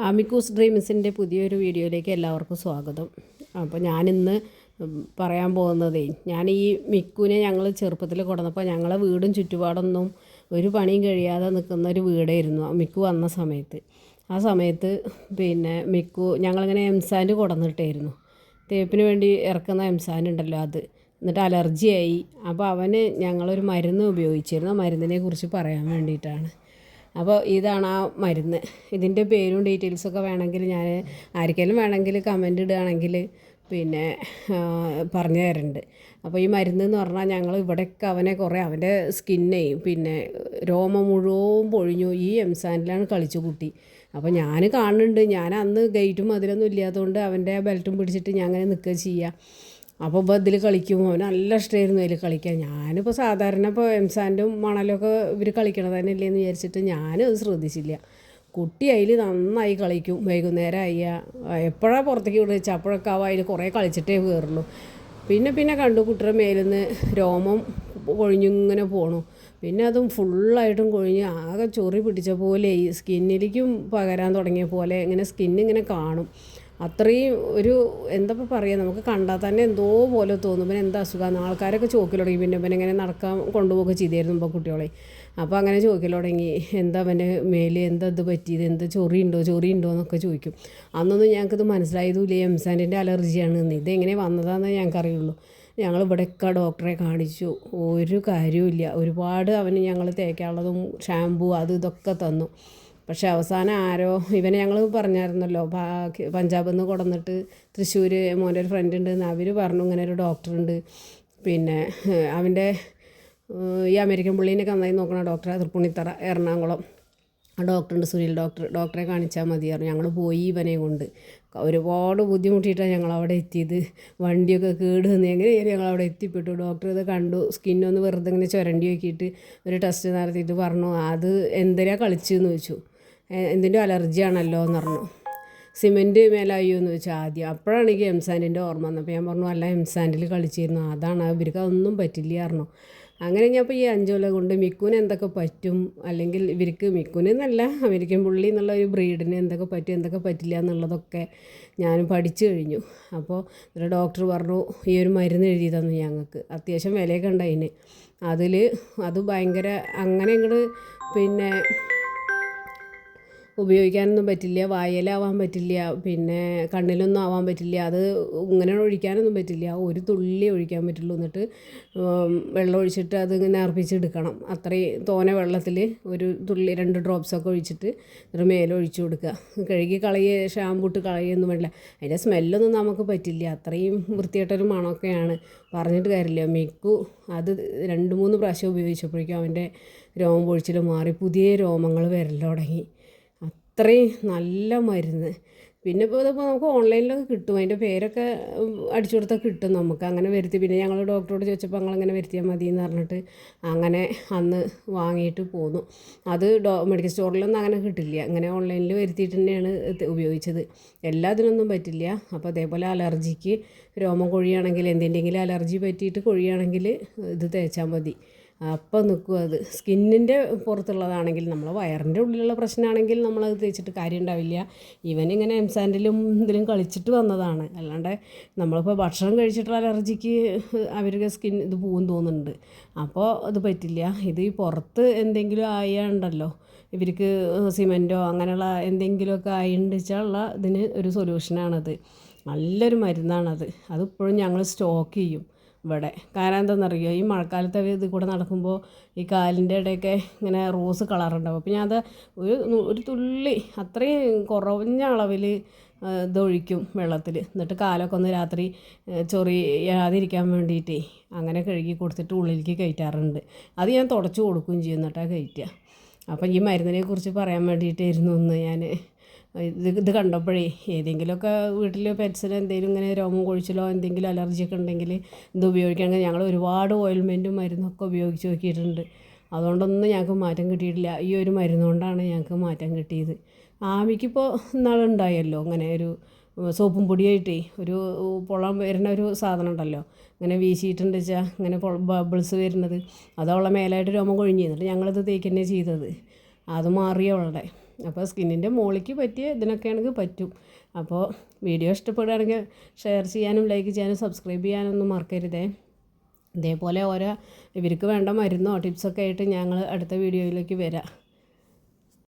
ആമിക്കൂസ് ഡ്രീംസിൻ്റെ പുതിയൊരു വീഡിയോയിലേക്ക് എല്ലാവർക്കും സ്വാഗതം. അപ്പോൾ ഞാനിന്ന് പറയാൻ പോകുന്നതേ, ഞാൻ ഈ മിക്കുവിനെ ഞങ്ങൾ ചെറുപ്പത്തിൽ കൊണ്ടുവന്നപ്പോൾ ഞങ്ങളെ വീടും ചുറ്റുപാടൊന്നും ഒരു പണിയും കഴിയാതെ നിൽക്കുന്ന ഒരു വീടായിരുന്നു മിക്കു വന്ന സമയത്ത്. ആ സമയത്ത് മിക്കു ഞങ്ങളിങ്ങനെ എംസാൻഡ് കൊണ്ടുവന്നിട്ടായിരുന്നു, തേപ്പിന് വേണ്ടി ഇറക്കുന്ന എംസാൻഡ് ഉണ്ടല്ലോ അത്. എന്നിട്ട് അലർജിയായി. അപ്പോൾ അവന് ഞങ്ങളൊരു മരുന്ന് ഉപയോഗിച്ചിരുന്നു. ആ മരുന്നിനെ കുറിച്ച് പറയാൻ വേണ്ടിയിട്ടാണ്. അപ്പോൾ ഇതാണ് ആ മരുന്ന്. ഇതിൻ്റെ പേരും ഡീറ്റെയിൽസൊക്കെ വേണമെങ്കിൽ ഞാൻ ആർക്കെങ്കിലും വേണമെങ്കിൽ കമൻ്റ് ഇടുകയാണെങ്കിൽ പറഞ്ഞു തരുന്നുണ്ട്. അപ്പോൾ ഈ മരുന്ന് എന്ന് പറഞ്ഞാൽ ഞങ്ങൾ ഇവിടെയൊക്കെ അവനെ കുറേ അവൻ്റെ സ്കിന്നെയും രോമം മുഴുവൻ പൊഴിഞ്ഞു. ഈ എംസാൻഡിലാണ് കളിച്ചു കുട്ടി. അപ്പോൾ ഞാൻ കാണുന്നുണ്ട്. ഞാൻ അന്ന് ഗേറ്റും അതിലൊന്നും ഇല്ലാത്തതുകൊണ്ട് അവൻ്റെ ബെൽറ്റും പിടിച്ചിട്ട് ഞാൻ അങ്ങനെ നിൽക്കുക ചെയ്യുക. അപ്പോൾ ഇതിൽ കളിക്കുമ്പോൾ അവന് നല്ല ഇഷ്ടമായിരുന്നു അതിൽ കളിക്കാൻ. ഞാനിപ്പോൾ സാധാരണ ഇപ്പോൾ എംസാൻഡും മണലൊക്കെ ഇവർ കളിക്കണത് തന്നെ ഇല്ലേന്ന് വിചാരിച്ചിട്ട് ഞാനത് ശ്രദ്ധിച്ചില്ല. കുട്ടി അതിൽ നന്നായി കളിക്കും. വൈകുന്നേരം എപ്പോഴാണ് പുറത്തേക്ക് വിടുക വെച്ചാൽ അപ്പോഴൊക്കെ അതിൽ കുറേ കളിച്ചിട്ടേ കയറുള്ളൂ. പിന്നെ കണ്ടു കുട്ടിയുടെ മേലിൽ നിന്ന് രോമം കൊഴിഞ്ഞിങ്ങനെ പോണു. പിന്നെ അതും ഫുള്ളായിട്ടും കൊഴിഞ്ഞ് ആകെ ചൊറി പിടിച്ച പോലെ ഈ സ്കിന്നിലേക്കും പകരാൻ തുടങ്ങിയ പോലെ ഇങ്ങനെ സ്കിന്നിങ്ങനെ കാണും. അത്രയും ഒരു എന്താ പറയുക, നമുക്ക് കണ്ടാൽ തന്നെ എന്തോ പോലെ തോന്നും. പിന്നെ എന്താ അസുഖമാണ് ആൾക്കാരൊക്കെ ചോദിക്കൽ തുടങ്ങി. പിന്നെ ഇങ്ങനെ നടക്കാൻ കൊണ്ടുപോകുക ചെയ്തായിരുന്നു ഇപ്പോൾ കുട്ടികളെ. അപ്പോൾ അങ്ങനെ ചോദിക്കൽ തുടങ്ങി, എന്താ അവൻ്റെ മേല് എന്താ ഇത് പറ്റിയത്, എന്താ ചൊറി ഉണ്ടോ എന്നൊക്കെ ചോദിക്കും. അന്നൊന്നും ഞങ്ങൾക്കിത് മനസ്സിലായതുമില്ല എംസാൻഡിൻ്റെ അലർജിയാണ്. ഇതെങ്ങനെ വന്നതാണെന്ന് ഞങ്ങൾക്കറിയുള്ളൂ. ഞങ്ങൾ ഇവിടെയൊക്കെ ഡോക്ടറെ കാണിച്ചു, ഒരു കാര്യവുമില്ല. ഒരുപാട് അവന് ഞങ്ങൾ തേക്കാനുള്ളതും ഷാമ്പു ഇതൊക്കെ തന്നു. പക്ഷേ അവസാനം ആരോ ഇവനെ ഞങ്ങൾ പറഞ്ഞായിരുന്നല്ലോ, പഞ്ചാബിൽ നിന്ന് കൊണ്ടുവന്നിട്ട് തൃശ്ശൂർ മോൻ്റെ ഒരു ഫ്രണ്ട് ഉണ്ട്. അവർ പറഞ്ഞു ഇങ്ങനെ ഒരു ഡോക്ടറുണ്ട്, അവൻ്റെ ഈ അമേരിക്കൻ പുള്ളീനൊക്കെ നന്നായി നോക്കണ ഡോക്ടർ തൃപ്പൂണിത്തറ എറണാകുളം ആ ഡോക്ടറുണ്ട്, സുനിൽ ഡോക്ടറെ കാണിച്ചാൽ മതിയായിരുന്നു. ഞങ്ങൾ പോയി ഇവനെ കൊണ്ട്. ഒരുപാട് ബുദ്ധിമുട്ടിയിട്ടാണ് ഞങ്ങളവിടെ എത്തിയത്. വണ്ടിയൊക്കെ കേട് വന്ന് എങ്ങനെയായിരുന്നു ഞങ്ങളവിടെ എത്തിപ്പെട്ടു. ഡോക്ടർ ഇത് കണ്ടു, സ്കിന്നൊന്ന് വെറുതെ ഇങ്ങനെ ചുരണ്ടി നോക്കിയിട്ട് ഒരു ടെസ്റ്റ് നടത്തിയിട്ട് പറഞ്ഞു അത് എന്തിനാ കളിച്ചെന്ന് ചോദിച്ചു. എന്തിൻ്റെ അലർജിയാണല്ലോ എന്ന് പറഞ്ഞു. സിമെൻറ്റ് മേലായോ എന്ന് ചോദിച്ചാൽ ആദ്യം. അപ്പോഴാണ് എനിക്ക് എംസാൻഡിൻ്റെ ഓർമ്മ വന്നപ്പോൾ ഞാൻ പറഞ്ഞു അല്ല എംസാൻഡിൽ കളിച്ചിരുന്നു, അതാണ് ഇവർക്ക് അതൊന്നും പറ്റില്ല പറഞ്ഞു. അങ്ങനെ കഴിഞ്ഞപ്പോൾ ഈ 5 കൊല്ലം കൊണ്ട് മിക്കുവിന് എന്തൊക്കെ പറ്റും, അല്ലെങ്കിൽ ഇവർക്ക് മിക്കുവിന് എന്നല്ല അമേരിക്കൻ പുള്ളി എന്നുള്ള ഒരു ബ്രീഡിന് എന്തൊക്കെ പറ്റും എന്തൊക്കെ പറ്റില്ല എന്നുള്ളതൊക്കെ ഞാൻ പഠിച്ചു കഴിഞ്ഞു. അപ്പോൾ ഒരു ഡോക്ടർ പറഞ്ഞു ഈ ഒരു മരുന്ന് എഴുതി തന്നു ഞങ്ങൾക്ക്. അത്യാവശ്യം വിലയൊക്കെ ഉണ്ട് അതിന്. അത് ഭയങ്കര അങ്ങനെ ഇങ്ങോട്ട് ഉപയോഗിക്കാനൊന്നും പറ്റില്ല, വായലാവാൻ പറ്റില്ല, കണ്ണിലൊന്നും ആവാൻ പറ്റില്ല. അത് ഇങ്ങനെ ഒഴിക്കാനൊന്നും പറ്റില്ല, ഒരു തുള്ളി ഒഴിക്കാൻ പറ്റുള്ളൂ. എന്നിട്ട് വെള്ളം ഒഴിച്ചിട്ട് അത് ഇങ്ങനെ അർപ്പിച്ചെടുക്കണം. അത്രയും തോനെ വെള്ളത്തിൽ ഒരു തുള്ളി 2 ഡ്രോപ്സൊക്കെ ഒഴിച്ചിട്ട് ഒരു മേലെ ഒഴിച്ചു കൊടുക്കുക. കഴുകി ഷാമ്പൂ ഇട്ട് കളയൊന്നും വേണ്ടില്ല. അതിൻ്റെ സ്മെല്ലൊന്നും നമുക്ക് പറ്റില്ല. അത്രയും വൃത്തിയായിട്ടൊരു മണമൊക്കെയാണ്. പറഞ്ഞിട്ട് കാര്യമില്ല. മിക്കു അത് 2-3 പ്രാവശ്യം ഉപയോഗിച്ചപ്പോഴേക്കും അവൻ്റെ രോമം പൊഴിച്ചിൽ മാറി, പുതിയ രോമങ്ങൾ വരൽ തുടങ്ങി. അത്രയും നല്ല മരുന്ന്. ഇപ്പോൾ ഇതിപ്പോൾ നമുക്ക് ഓൺലൈനിലൊക്കെ കിട്ടും. അതിൻ്റെ പേരൊക്കെ അടിച്ചു കൊടുത്താൽ കിട്ടും നമുക്ക്. അങ്ങനെ വരുത്തി ഞങ്ങൾ ഡോക്ടറോട് ചോദിച്ചപ്പോൾ അങ്ങനെ വരുത്തിയാൽ മതി എന്ന് പറഞ്ഞിട്ട് അങ്ങനെ അന്ന് വാങ്ങിയിട്ട് പോന്നു. അത് മെഡിക്കൽ സ്റ്റോറിലൊന്നും അങ്ങനെ കിട്ടില്ല. അങ്ങനെ ഓൺലൈനിൽ വരുത്തിയിട്ട് തന്നെയാണ് ഉപയോഗിച്ചത്. എല്ലാത്തിനൊന്നും പറ്റില്ല. അപ്പോൾ അതേപോലെ അലർജിക്ക് രോമം കൊഴിയാണെങ്കിൽ എന്തിൻ്റെങ്കിലും അലർജി പറ്റിയിട്ട് കൊഴിയാണെങ്കിൽ ഇത് തേച്ചാൽ മതി. അപ്പം നിൽക്കും. അത് സ്കിന്നിൻ്റെ പുറത്തുള്ളതാണെങ്കിൽ നമ്മൾ വയറിൻ്റെ ഉള്ളിലുള്ള പ്രശ്നമാണെങ്കിൽ നമ്മളത് തേച്ചിട്ട് കാര്യം ഉണ്ടാവില്ല. ഇവനിങ്ങനെ എംസാൻഡിലും ഇതിലും കളിച്ചിട്ട് വന്നതാണ്. അല്ലാണ്ട് നമ്മളിപ്പോൾ ഭക്ഷണം കഴിച്ചിട്ടുള്ള അലർജിക്ക് അവർക്ക് സ്കിൻ ഇത് പോകും തോന്നുന്നുണ്ട്. അപ്പോൾ അത് പറ്റില്ല. ഇത് ഈ പുറത്ത് എന്തെങ്കിലും ആയുണ്ടല്ലോ ഇവർക്ക് സിമെൻറ്റോ അങ്ങനെയുള്ള എന്തെങ്കിലുമൊക്കെ ആയിണ്ടെച്ചാലുള്ള ഇതിന് ഒരു സൊല്യൂഷനാണത്. നല്ലൊരു മരുന്നാണത്. അതിപ്പോഴും ഞങ്ങൾ സ്റ്റോക്ക് ചെയ്യും ഇവിടെ. കാരണം എന്താണെന്നറിയോ, ഈ മഴക്കാലത്ത് ഇത് കൂടെ നടക്കുമ്പോൾ ഈ കാലിൻ്റെ ഇടയൊക്കെ ഇങ്ങനെ റോസ് കളറുണ്ടാവും. അപ്പോൾ ഞാൻ ഒരു തുള്ളി അത്രയും കുറഞ്ഞ അളവിൽ ഇതൊഴിക്കും വെള്ളത്തിൽ. എന്നിട്ട് കാലൊക്കെ ഒന്ന് രാത്രി ചൊറിയാതിരിക്കാൻ വേണ്ടിയിട്ടേ അങ്ങനെ കഴുകി കൊടുത്തിട്ട് ഉള്ളിലേക്ക് കയറ്റാറുണ്ട്. അത് ഞാൻ തുടച്ചു കൊടുക്കുകയും ചെയ്യും, എന്നിട്ടാണ് കയറ്റുക. അപ്പം ഈ മരുന്നിനെ കുറിച്ച് പറയാൻ വേണ്ടിയിട്ടായിരുന്നു ഒന്ന് ഞാൻ ഇത് കണ്ടപ്പോഴേ. ഏതെങ്കിലുമൊക്കെ വീട്ടിൽ പെറ്റ്സിന് എന്തെങ്കിലും ഇങ്ങനെ രോമം കൊഴിച്ചിലോ എന്തെങ്കിലും അലർജിയൊക്കെ ഉണ്ടെങ്കിൽ ഇത് ഉപയോഗിക്കണമെങ്കിൽ ഞങ്ങൾ ഒരുപാട് ഓയിൽമെൻറ്റും മരുന്നൊക്കെ ഉപയോഗിച്ച് നോക്കിയിട്ടുണ്ട്. അതുകൊണ്ടൊന്നും ഞങ്ങൾക്ക് മാറ്റം കിട്ടിയിട്ടില്ല. ഈ ഒരു മരുന്നുകൊണ്ടാണ് ഞങ്ങൾക്ക് മാറ്റം കിട്ടിയത്. ആമിക്കിപ്പോൾ ഇന്നാളുണ്ടായല്ലോ അങ്ങനെ ഒരു സോപ്പും പൊടിയായിട്ടേ ഒരു പൊളം വരുന്ന ഒരു സാധനം ഉണ്ടല്ലോ, ഇങ്ങനെ വീശിയിട്ടുണ്ട് വെച്ചാൽ ഇങ്ങനെ ബബിൾസ് വരുന്നത്. അതവളെ മേലായിട്ട് രോമം കൊഴിഞ്ഞ്. എന്നിട്ട് ഞങ്ങളിത് തേക്ക് തന്നെ ചെയ്തത്. അത് മാറിയവളുടെ അപ്പോൾ സ്കിന്നിൻ്റെ മുകളിലേക്ക് പറ്റിയ ഇതിനൊക്കെയാണെങ്കിൽ പറ്റും. അപ്പോൾ വീഡിയോ ഇഷ്ടപ്പെടുകയാണെങ്കിൽ ഷെയർ ചെയ്യാനും ലൈക്ക് ചെയ്യാനും സബ്സ്ക്രൈബ് ചെയ്യാനൊന്നും മറക്കരുതേ. ഇതേപോലെ ഇവർക്ക് വേണ്ട മരുന്നോ ടിപ്സൊക്കെ ആയിട്ട് ഞങ്ങൾ അടുത്ത വീഡിയോയിലേക്ക് വരാം.